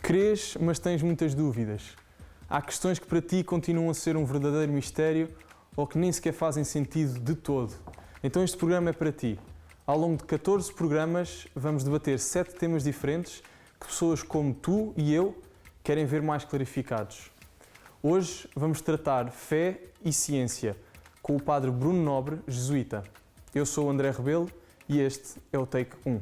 Crês, mas tens muitas dúvidas. Há questões que para ti continuam a ser um verdadeiro mistério ou que nem sequer fazem sentido de todo. Então este programa é para ti. Ao longo de 14 programas vamos debater 7 temas diferentes que pessoas como tu e eu querem ver mais clarificados. Hoje vamos tratar fé e ciência com o padre Bruno Nobre, jesuíta. Eu sou o André Rebelo e este é o Take 1.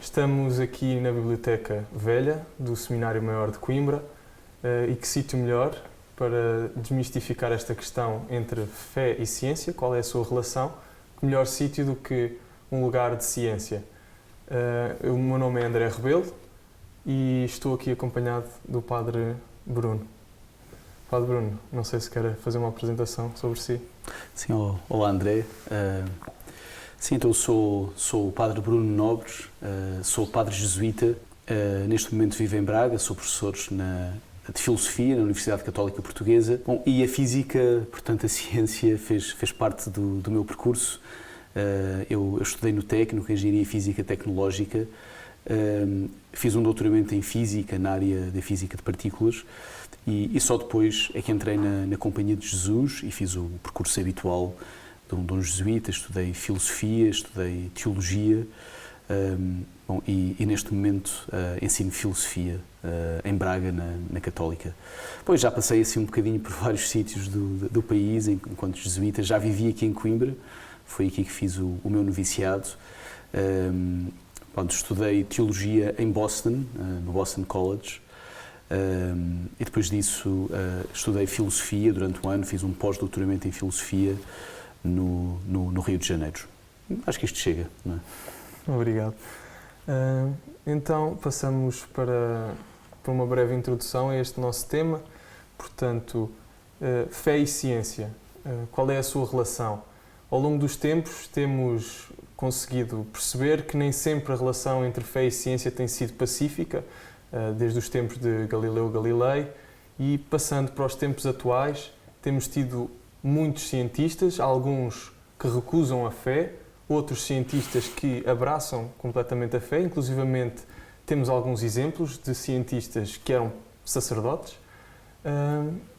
Estamos aqui na Biblioteca Velha do Seminário Maior de Coimbra e que sítio melhor para desmistificar esta questão entre fé e ciência, qual é a sua relação, que melhor sítio do que um lugar de ciência. O meu nome é André Rebelo e estou aqui acompanhado do Padre Bruno. Padre Bruno, não sei se quer fazer uma apresentação sobre si. Sim, olá André. Sim, então sou o Padre Bruno Nobre, sou Padre jesuíta, neste momento vivo em Braga, sou professor de Filosofia na Universidade Católica Portuguesa. Bom, e a Física, portanto a ciência, fez parte do meu percurso. Eu estudei no técnico, Engenharia Física Tecnológica, fiz um doutoramento em Física, na área da Física de Partículas, e só depois é que entrei na Companhia de Jesus e fiz o percurso habitual de um jesuíta, estudei Filosofia, estudei Teologia, e neste momento ensino Filosofia em Braga, na Católica. Depois já passei assim um bocadinho por vários sítios do país enquanto jesuíta, já vivi aqui em Coimbra, foi aqui que fiz o meu noviciado. Estudei Teologia em Boston, no Boston College, e depois disso estudei Filosofia durante um ano, fiz um pós-doutoramento em Filosofia no Rio de Janeiro. Acho que isto chega, não é? Obrigado. Então, passamos para uma breve introdução a este nosso tema. Portanto, fé e ciência. Qual é a sua relação? Ao longo dos tempos, temos conseguido perceber que nem sempre a relação entre fé e ciência tem sido pacífica, desde os tempos de Galileu Galilei, e passando para os tempos atuais, temos tido muitos cientistas, alguns que recusam a fé, outros cientistas que abraçam completamente a fé, inclusivamente temos alguns exemplos de cientistas que eram sacerdotes.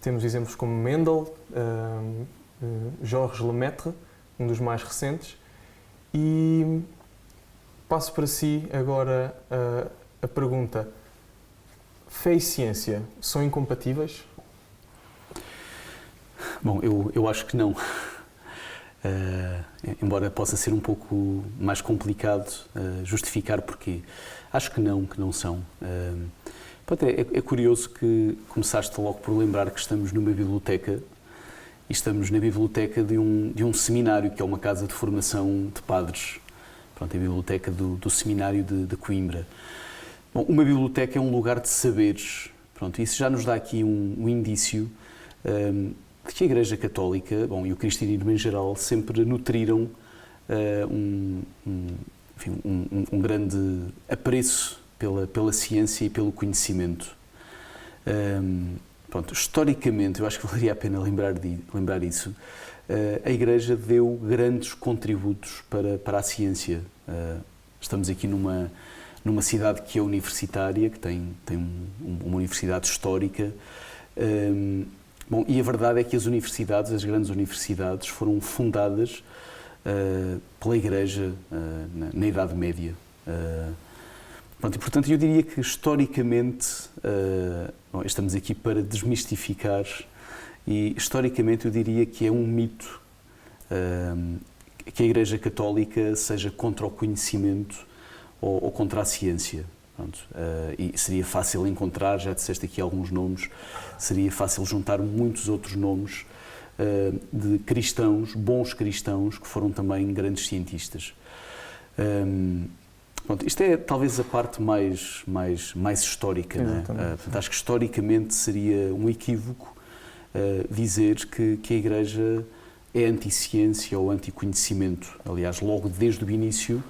Temos exemplos como Mendel, Georges Lemaitre, um dos mais recentes. E passo para si agora a pergunta: fé e ciência são incompatíveis? Bom, eu acho que não. Embora possa ser um pouco mais complicado justificar porquê. Acho que não são. É curioso que começaste logo por lembrar que estamos numa biblioteca e estamos na biblioteca de um seminário, que é uma casa de formação de padres. Pronto, é a biblioteca do seminário de Coimbra. Bom, uma biblioteca é um lugar de saberes. Pronto, isso já nos dá aqui um indício de que a Igreja Católica, e o cristianismo em geral, sempre nutriram um grande apreço pela ciência e pelo conhecimento. Historicamente, eu acho que valeria a pena lembrar isso, a Igreja deu grandes contributos para a ciência. Estamos aqui numa cidade que é universitária, que tem uma universidade histórica. E a verdade é que as grandes universidades, foram fundadas pela Igreja na Idade Média. E, portanto, eu diria que historicamente, estamos aqui para desmistificar, e historicamente eu diria que é um mito que a Igreja Católica seja contra o conhecimento ou contra a ciência. E seria fácil encontrar, já disseste aqui alguns nomes, seria fácil juntar muitos outros nomes de cristãos, bons cristãos, que foram também grandes cientistas. Isto é talvez a parte mais histórica, não é? Portanto, acho que historicamente seria um equívoco dizer que a Igreja é anti-ciência ou anti-conhecimento. Aliás, logo desde o início,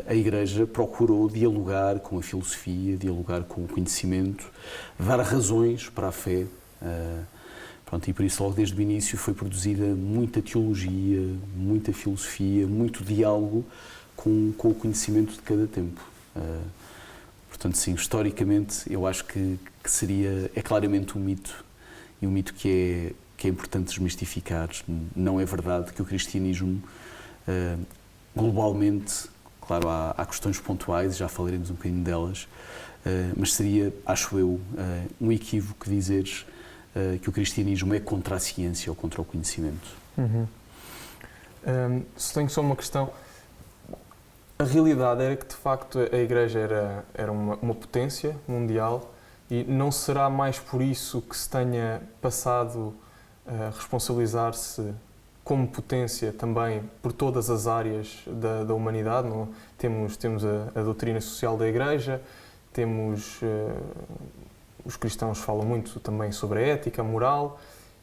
a Igreja procurou dialogar com a filosofia, dialogar com o conhecimento, dar razões para a fé. Pronto, e por isso, logo desde o início, foi produzida muita teologia, muita filosofia, muito diálogo com o conhecimento de cada tempo. Portanto, sim, historicamente, eu acho que é claramente um mito, e um mito que é importante desmistificar. Não é verdade que o cristianismo, globalmente, claro, há questões pontuais, já falaremos um bocadinho delas, mas seria, acho eu, um equívoco dizeres que o cristianismo é contra a ciência ou contra o conhecimento. Uhum. Se tenho só uma questão, a realidade era que de facto a Igreja era uma potência mundial, e não será mais por isso que se tenha passado a responsabilizar-se como potência também por todas as áreas da humanidade? Não? Temos a doutrina social da Igreja, temos... Os cristãos falam muito também sobre a ética, a moral,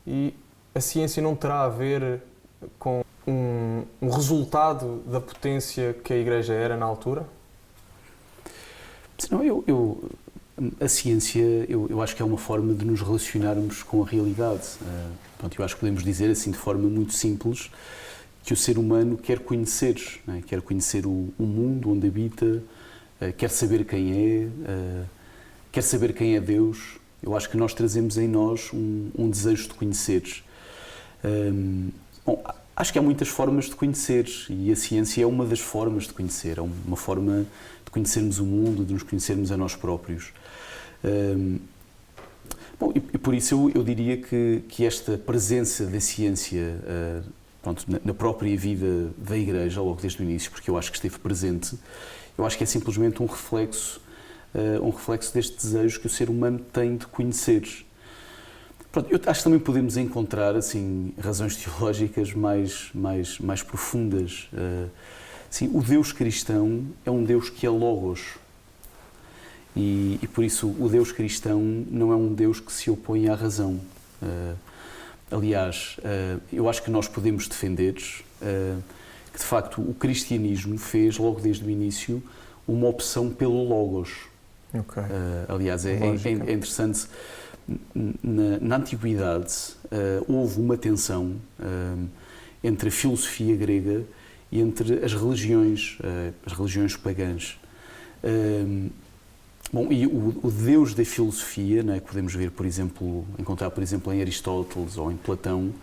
e a ciência não terá a ver com um resultado da potência que a Igreja era na altura? Não, a ciência, eu acho que é uma forma de nos relacionarmos com a realidade. Pronto, eu acho que podemos dizer assim de forma muito simples que o ser humano quer conhecer, não é? Quer conhecer o mundo onde habita, quer saber quem é, quer saber quem é Deus. Eu acho que nós trazemos em nós um desejo de conhecer. Bom, acho que há muitas formas de conhecer, e a ciência é uma das formas de conhecer. É uma forma de conhecermos o mundo, de nos conhecermos a nós próprios. Bom, e por isso eu diria que esta presença da ciência pronto, na própria vida da Igreja, logo desde o início, porque eu acho que esteve presente, eu acho que é simplesmente um reflexo deste desejo que o ser humano tem de conhecer. Pronto, eu acho que também podemos encontrar assim, razões teológicas mais profundas. Sim, o Deus cristão é um Deus que é Logos. E por isso o Deus cristão não é um Deus que se opõe à razão. Aliás, eu acho que nós podemos defender que, de facto, o cristianismo fez, logo desde o início, uma opção pelo Logos. Okay. Aliás, é interessante, na Antiguidade houve uma tensão entre a filosofia grega e entre as religiões pagãs. Bom, e o Deus da filosofia, né, que podemos ver, encontrar, por exemplo, em Aristóteles ou em Platão,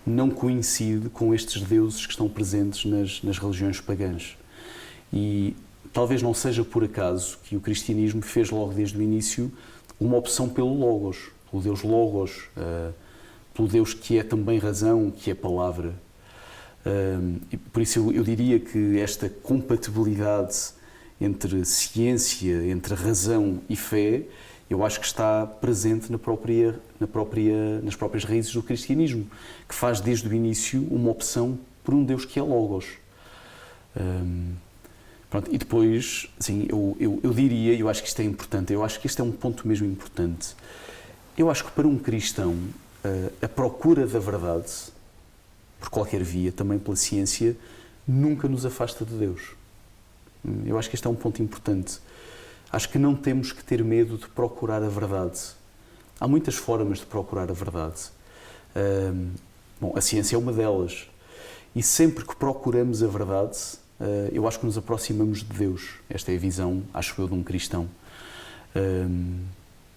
não coincide com estes deuses que estão presentes nas religiões pagãs. E talvez não seja por acaso que o cristianismo fez logo desde o início uma opção pelo Logos, pelo Deus Logos, pelo Deus que é também razão, que é palavra. E por isso eu diria que esta compatibilidade entre ciência, entre razão e fé, eu acho que está presente nas próprias raízes do cristianismo, que faz desde o início uma opção por um Deus que é Logos. Pronto, e depois, assim, eu diria, eu acho que isto é importante, eu acho que este é um ponto mesmo importante. Eu acho que para um cristão, a procura da verdade, por qualquer via, também pela ciência, nunca nos afasta de Deus. Eu acho que este é um ponto importante. Acho que não temos que ter medo de procurar a verdade. Há muitas formas de procurar a verdade. Bom, a ciência é uma delas. E sempre que procuramos a verdade, eu acho que nos aproximamos de Deus. Esta é a visão, acho eu, de um cristão.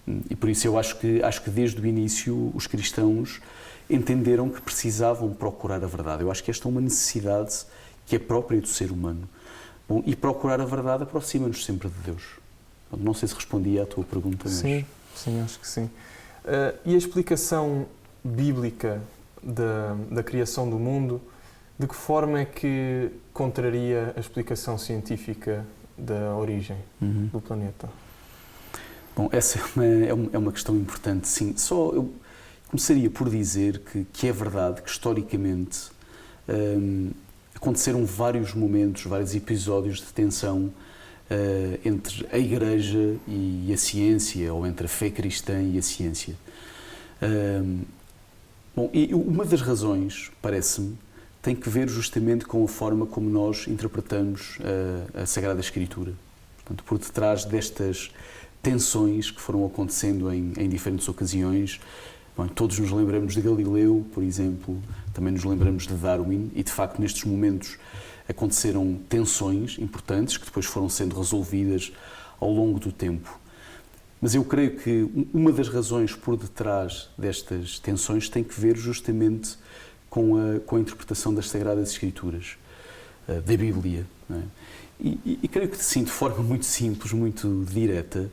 E por isso eu acho que desde o início os cristãos entenderam que precisavam procurar a verdade. Eu acho que esta é uma necessidade que é própria do ser humano. Bom, e procurar a verdade aproxima-nos sempre de Deus. Não sei se respondi à tua pergunta, mas... Sim, acho que sim. E a explicação bíblica da criação do mundo, de que forma é que contraria a explicação científica da origem do planeta? Bom, essa é uma questão importante, sim. Só eu começaria por dizer que é verdade que, historicamente, aconteceram vários momentos, vários episódios de tensão entre a Igreja e a ciência, ou entre a fé cristã e a ciência. Bom, e uma das razões, parece-me, tem que ver justamente com a forma como nós interpretamos a Sagrada Escritura. Portanto, por detrás destas tensões que foram acontecendo em diferentes ocasiões, bom, todos nos lembramos de Galileu, por exemplo, também nos lembramos de Darwin, e de facto nestes momentos aconteceram tensões importantes que depois foram sendo resolvidas ao longo do tempo. Mas eu creio que uma das razões por detrás destas tensões tem que ver justamente com a interpretação das Sagradas Escrituras, da Bíblia. Não é? E creio que, sim, de forma muito simples, muito direta,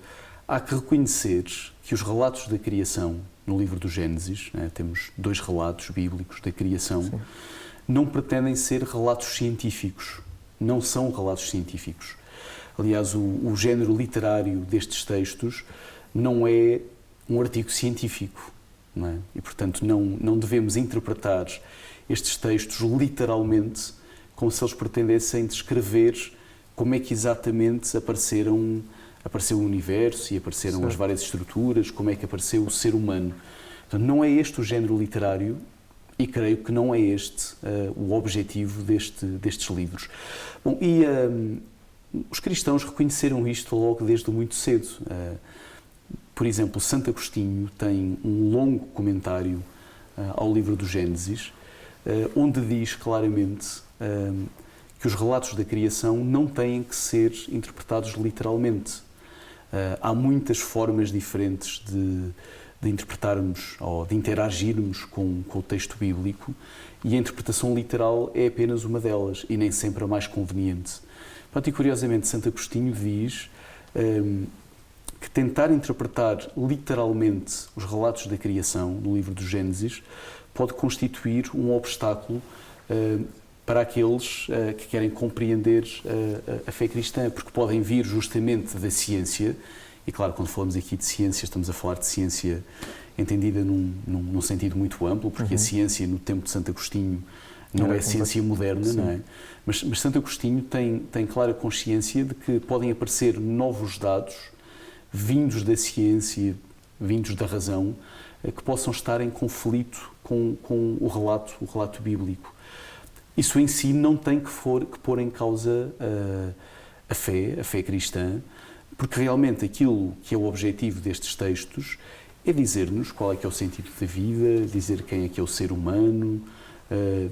há que reconhecer que os relatos da criação, no livro do Gênesis, não é? Temos 2 relatos bíblicos da criação, sim, não pretendem ser relatos científicos, não são relatos científicos. Aliás, o género literário destes textos não é um artigo científico, não é? E, portanto, não devemos interpretar estes textos literalmente como se eles pretendessem descrever como é que exatamente apareceu o universo e apareceram as várias estruturas, como é que apareceu o ser humano. Portanto, não é este o género literário e creio que não é este o objetivo destes livros. Bom, e os cristãos reconheceram isto logo desde muito cedo. Por exemplo, Santo Agostinho tem um longo comentário ao livro do Gênesis, onde diz claramente que os relatos da criação não têm que ser interpretados literalmente. Há muitas formas diferentes de interpretarmos ou de interagirmos com o texto bíblico e a interpretação literal é apenas uma delas e nem sempre a mais conveniente. E curiosamente, Santo Agostinho diz que tentar interpretar literalmente os relatos da criação no livro do Gênesis pode constituir um obstáculo para aqueles que querem compreender a fé cristã, porque podem vir justamente da ciência, e claro, quando falamos aqui de ciência, estamos a falar de ciência entendida num sentido muito amplo, porque a ciência no tempo de Santo Agostinho não é ciência moderna, sim, não é? Mas Santo Agostinho tem clara consciência de que podem aparecer novos dados vindos da ciência, vindos da razão, que possam estar em conflito com o relato bíblico. Isso em si não tem que pôr em causa a fé cristã, porque realmente aquilo que é o objetivo destes textos é dizer-nos qual é que é o sentido da vida, dizer quem é que é o ser humano,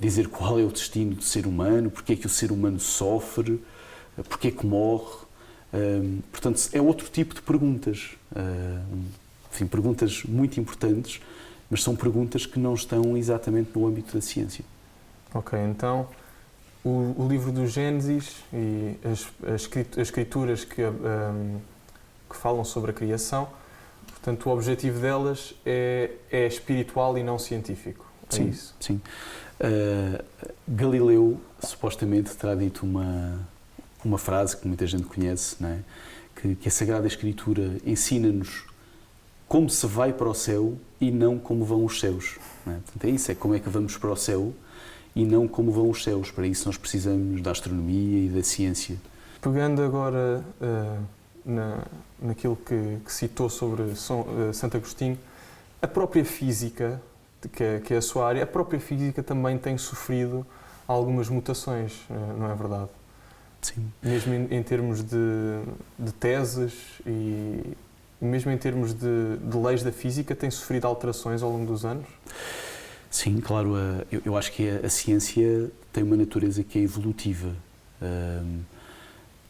dizer qual é o destino do ser humano, porque é que o ser humano sofre, porque é que morre. Portanto, é outro tipo de perguntas. Enfim, perguntas muito importantes, mas são perguntas que não estão exatamente no âmbito da ciência. Ok, então o livro do Gênesis e as escrituras que falam sobre a criação, portanto, o objetivo delas é espiritual e não científico. É sim, isso? Sim. Galileu supostamente terá dito uma frase que muita gente conhece, não é? Que a Sagrada Escritura ensina-nos como se vai para o céu e não como vão os céus. Não é? Portanto, é isso, é como é que vamos para o céu e não como vão os céus. Para isso nós precisamos da astronomia e da ciência. Pegando agora naquilo que citou sobre Santo Agostinho, a própria física, que é a sua área, a própria física também tem sofrido algumas mutações, não é verdade? Sim. Mesmo em termos de teses e mesmo em termos de leis da física, tem sofrido alterações ao longo dos anos? Sim, claro. Eu acho que a ciência tem uma natureza que é evolutiva.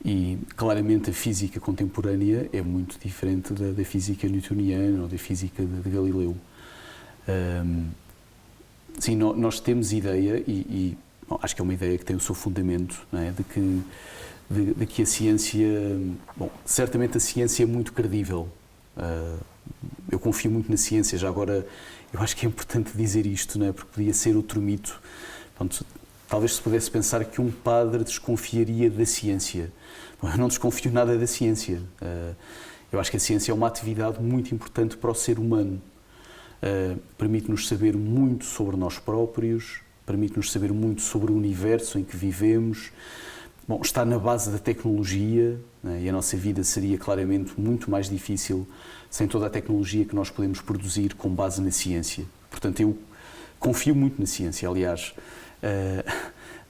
E claramente a física contemporânea é muito diferente da física newtoniana ou da física de Galileu. Sim, nós temos ideia, e acho que é uma ideia que tem o seu fundamento, não é? de que a ciência... Bom, certamente a ciência é muito credível. Eu confio muito na ciência. Já agora, eu acho que é importante dizer isto, não é? Porque podia ser outro mito. Pronto, talvez se pudesse pensar que um padre desconfiaria da ciência. Bom, eu não desconfio nada da ciência. Eu acho que a ciência é uma atividade muito importante para o ser humano. Permite-nos saber muito sobre nós próprios, permite-nos saber muito sobre o universo em que vivemos. Bom, está na base da tecnologia, né? E a nossa vida seria claramente muito mais difícil sem toda a tecnologia que nós podemos produzir com base na ciência. Portanto, eu confio muito na ciência. Aliás,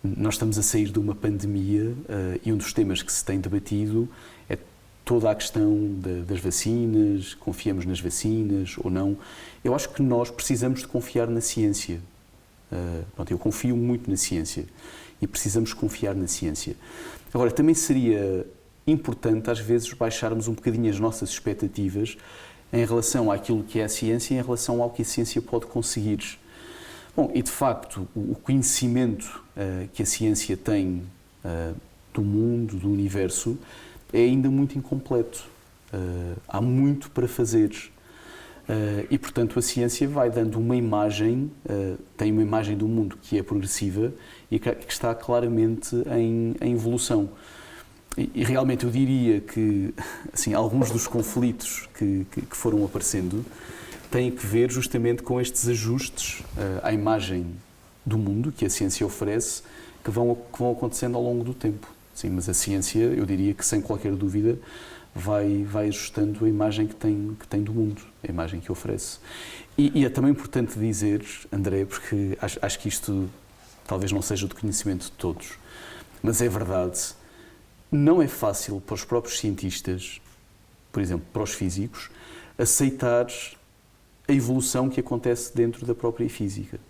Nós estamos a sair de uma pandemia e um dos temas que se tem debatido é toda a questão das vacinas, confiamos nas vacinas ou não. Eu acho que nós precisamos de confiar na ciência. Eu confio muito na ciência e precisamos confiar na ciência. Agora, também seria importante, às vezes, baixarmos um bocadinho as nossas expectativas em relação àquilo que é a ciência e em relação ao que a ciência pode conseguir. Bom, e de facto, o conhecimento que a ciência tem do mundo, do universo, é ainda muito incompleto. Há muito para fazer. E, portanto, a ciência vai dando uma imagem, tem uma imagem do mundo que é progressiva e que está claramente em evolução. E realmente eu diria que assim, alguns dos conflitos que foram aparecendo têm que ver justamente com estes ajustes à imagem do mundo que a ciência oferece, que vão acontecendo ao longo do tempo. Sim, mas a ciência, eu diria que sem qualquer dúvida, vai ajustando a imagem que tem do mundo, a imagem que oferece. E é também importante dizer, André, porque acho que isto talvez não seja de conhecimento de todos, mas é verdade, não é fácil para os próprios cientistas, por exemplo, para os físicos, aceitar a evolução que acontece dentro da própria física.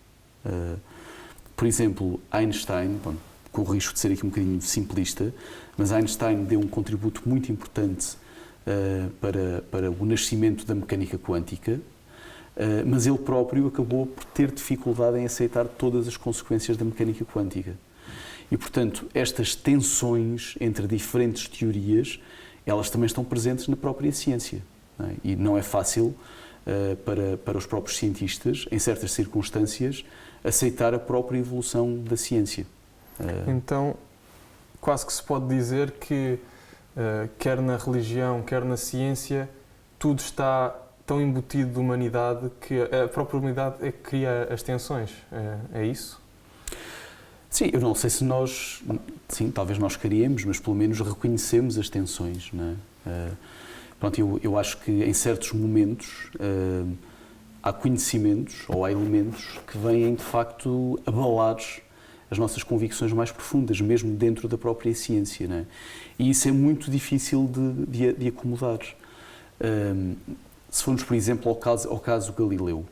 Por exemplo, Einstein, bom, com o risco de ser aqui um bocadinho simplista, mas Einstein deu um contributo muito importante para o nascimento da mecânica quântica, mas ele próprio acabou por ter dificuldade em aceitar todas as consequências da mecânica quântica. E, portanto, estas tensões entre diferentes teorias, elas também estão presentes na própria ciência. Não é? E não é fácil para os próprios cientistas, em certas circunstâncias, aceitar a própria evolução da ciência. Então, quase que se pode dizer que, quer na religião, quer na ciência, tudo está tão embutido de humanidade que a própria humanidade é que cria as tensões. É isso? Sim, eu não sei se nós, sim, talvez nós criemos, mas pelo menos reconhecemos as tensões, não é? Pronto, eu acho que em certos momentos há conhecimentos ou há elementos que vêm de facto abalar as nossas convicções mais profundas, mesmo dentro da própria ciência, não é? E isso é muito difícil de acomodar. Se formos, por exemplo, ao caso Galileu,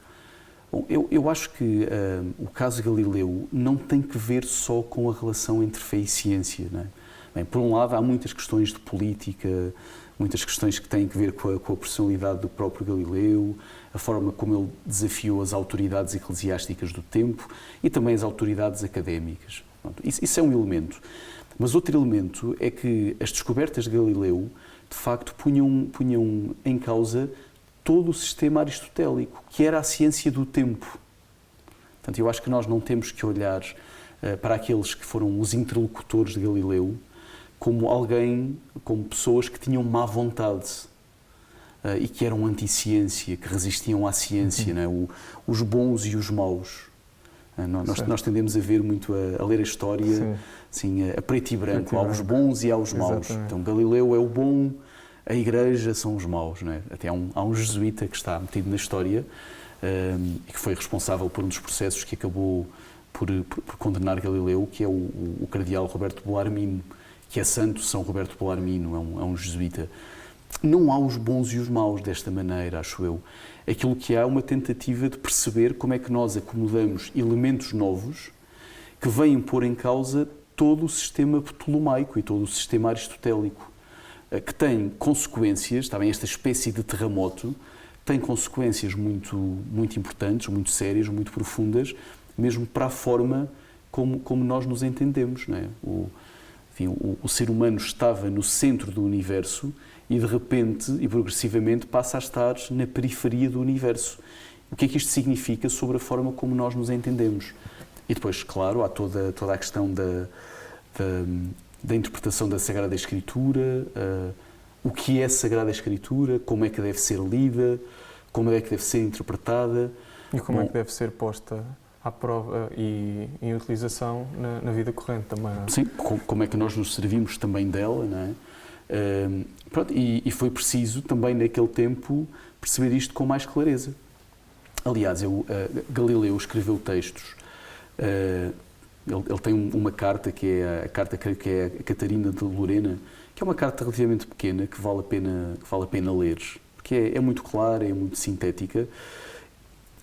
bom, eu acho que o caso Galileu não tem que ver só com a relação entre fé e ciência, não é? Bem, por um lado, há muitas questões de política, muitas questões que têm que ver com a personalidade do próprio Galileu, a forma como ele desafiou as autoridades eclesiásticas do tempo e também as autoridades académicas. Pronto, isso é um elemento. Mas outro elemento é que as descobertas de Galileu, de facto, punham em causa todo o sistema aristotélico, que era a ciência do tempo. Portanto, eu acho que nós não temos que olhar para aqueles que foram os interlocutores de Galileu como alguém, como pessoas que tinham má vontade e que eram anti-ciência, que resistiam à ciência, não é? Os bons e os maus. Nós tendemos a ver muito, a ler a história assim, a preto e branco, há os bons e há os maus. Exatamente. Então Galileu é o bom, a Igreja são os maus. Não é? Até há um jesuíta que está metido na história e que foi responsável por um dos processos que acabou por condenar Galileu, que é o cardeal Roberto Bellarmino, que é santo São Roberto Bellarmino, é um jesuíta. Não há os bons e os maus desta maneira, acho eu. Aquilo que há é uma tentativa de perceber como é que nós acomodamos elementos novos que vêm pôr em causa todo o sistema ptolomaico e todo o sistema aristotélico, que tem consequências, também esta espécie de terremoto, tem consequências muito, muito importantes, muito sérias, muito profundas, mesmo para a forma como nós nos entendemos, não é? O ser humano estava no centro do universo e, de repente e progressivamente, passa a estar na periferia do universo. O que é que isto significa sobre a forma como nós nos entendemos? E depois, claro, há toda a questão da interpretação da Sagrada Escritura, o que é Sagrada Escritura, como é que deve ser lida, como é que deve ser interpretada. E como é que deve ser posta à prova e em utilização na vida corrente também, não é? Sim, como é que nós nos servimos também dela, não é? Pronto, e foi preciso também naquele tempo perceber isto com mais clareza. Aliás, Galileu escreveu textos ele tem uma carta, que é a carta, creio que é a Catarina de Lorena, que é uma carta relativamente pequena, que vale a pena ler, porque é muito clara, é muito sintética,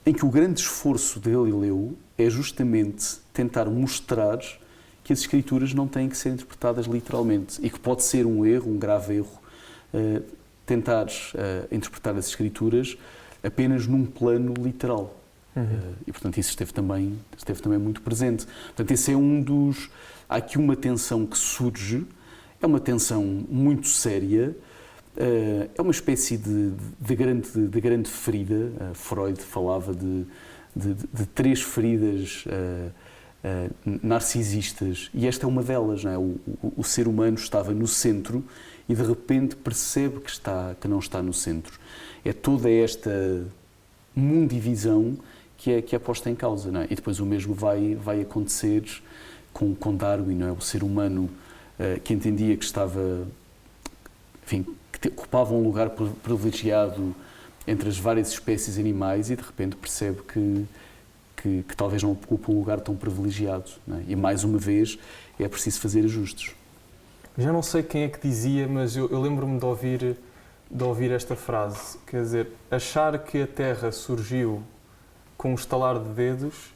em que o grande esforço de Galileu é justamente tentar mostrar que as Escrituras não têm que ser interpretadas literalmente e que pode ser um erro, um grave erro, tentar interpretar as Escrituras apenas num plano literal. E, portanto, isso esteve também muito presente. Portanto, esse é um dos... Há aqui uma tensão que surge, é uma tensão muito séria, é uma espécie de grande ferida. Freud falava de 3 feridas narcisistas, e esta é uma delas, não é? O ser humano estava no centro e de repente percebe que não está no centro. É toda esta mundivisão que é posta em causa, não é? E depois o mesmo vai acontecer com Darwin, não é? O ser humano que entendia que estava, enfim, que ocupava um lugar privilegiado entre as várias espécies animais, e de repente percebe que talvez não ocupe um lugar tão privilegiado, não é? E mais uma vez é preciso fazer ajustes. Já não sei quem é que dizia, mas eu lembro-me de ouvir esta frase, quer dizer, achar que a Terra surgiu com um estalar de dedos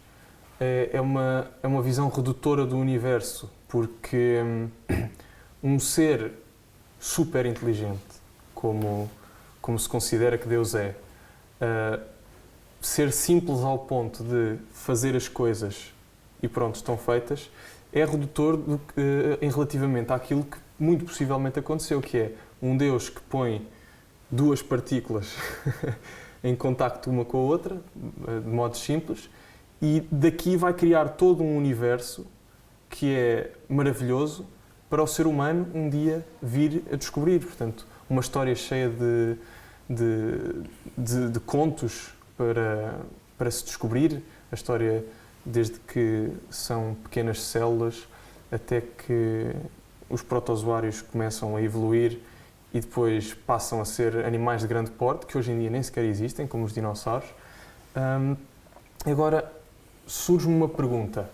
é uma visão redutora do universo, porque um ser super inteligente, como se considera que Deus é, ser simples ao ponto de fazer as coisas e pronto, estão feitas, é redutor em relativamente àquilo que muito possivelmente aconteceu, que é um Deus que põe 2 partículas em contacto uma com a outra, de modo simples, e daqui vai criar todo um universo que é maravilhoso para o ser humano um dia vir a descobrir. Portanto, uma história cheia de contos para se descobrir, a história desde que são pequenas células até que os protozoários começam a evoluir e depois passam a ser animais de grande porte, que hoje em dia nem sequer existem, como os dinossauros. Agora, surge-me uma pergunta.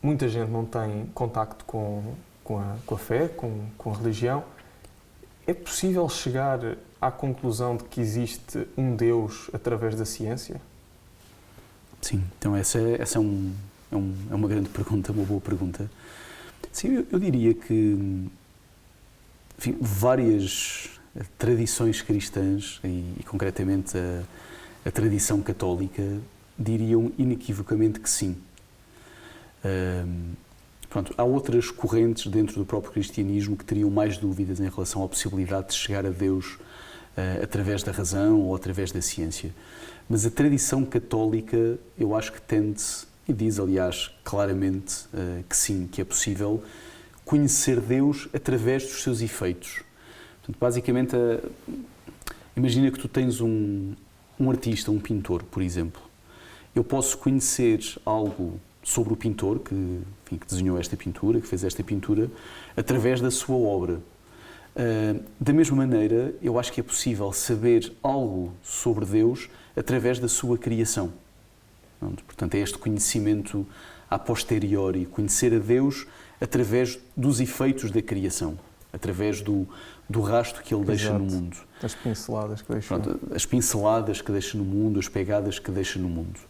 Muita gente não tem contacto com a fé, com a religião. É possível chegar à conclusão de que existe um Deus através da ciência? Sim, então essa é uma grande pergunta, uma boa pergunta. Sim, eu diria que, enfim, várias tradições cristãs, e concretamente a tradição católica, diriam inequivocamente que sim. Pronto, há outras correntes dentro do próprio cristianismo que teriam mais dúvidas em relação à possibilidade de chegar a Deus através da razão ou através da ciência. Mas a tradição católica, eu acho que tende, e diz, aliás, claramente que sim, que é possível conhecer Deus através dos seus efeitos. Portanto, basicamente, imagina que tu tens um artista, um pintor, por exemplo. Eu posso conhecer algo sobre o pintor que desenhou esta pintura, que fez esta pintura, através da sua obra. Da mesma maneira, eu acho que é possível saber algo sobre Deus através da sua criação. Portanto, é este conhecimento a posteriori, conhecer a Deus através dos efeitos da criação, através do rastro que Ele deixa no mundo. As pinceladas que deixa. As pinceladas que deixa no mundo, as pegadas que deixa no mundo.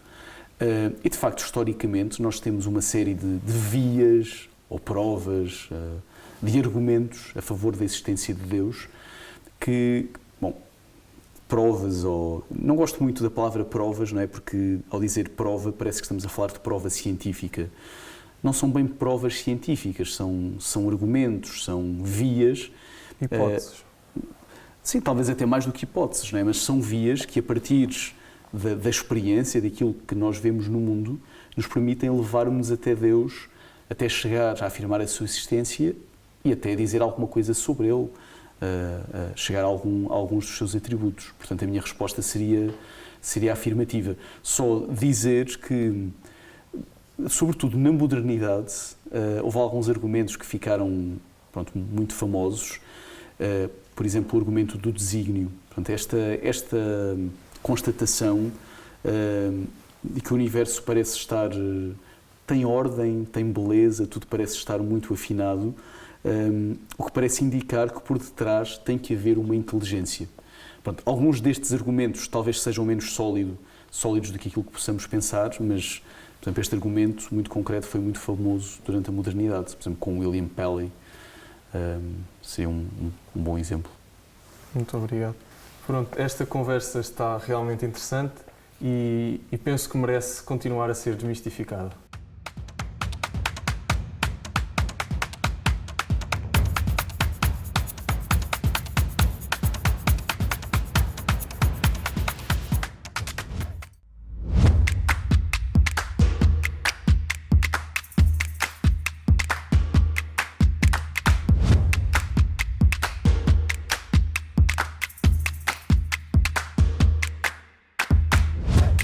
E, de facto, historicamente, nós temos uma série de vias ou provas, de argumentos a favor da existência de Deus, que, bom, provas, ou... Não gosto muito da palavra provas, não é? Porque, ao dizer prova, parece que estamos a falar de prova científica. Não são bem provas científicas, são argumentos, são vias. Hipóteses. Sim, talvez até mais do que hipóteses, não é? Mas são vias que, a partir da experiência, daquilo que nós vemos no mundo, nos permitem levar-nos até Deus, até chegar a afirmar a sua existência e até dizer alguma coisa sobre Ele, chegar a alguns dos seus atributos. Portanto, a minha resposta seria afirmativa. Só dizer que, sobretudo na modernidade, houve alguns argumentos que ficaram, pronto, muito famosos. Por exemplo, o argumento do desígnio. Portanto, esta constatação de que o universo parece estar tem ordem, tem beleza, tudo parece estar muito afinado, o que parece indicar que por detrás tem que haver uma inteligência. Pronto, alguns destes argumentos talvez sejam menos sólidos do que aquilo que possamos pensar, mas, por exemplo, este argumento muito concreto foi muito famoso durante a modernidade, por exemplo, com William Paley, seria um bom exemplo. Muito obrigado. Pronto, esta conversa está realmente interessante e penso que merece continuar a ser desmistificada.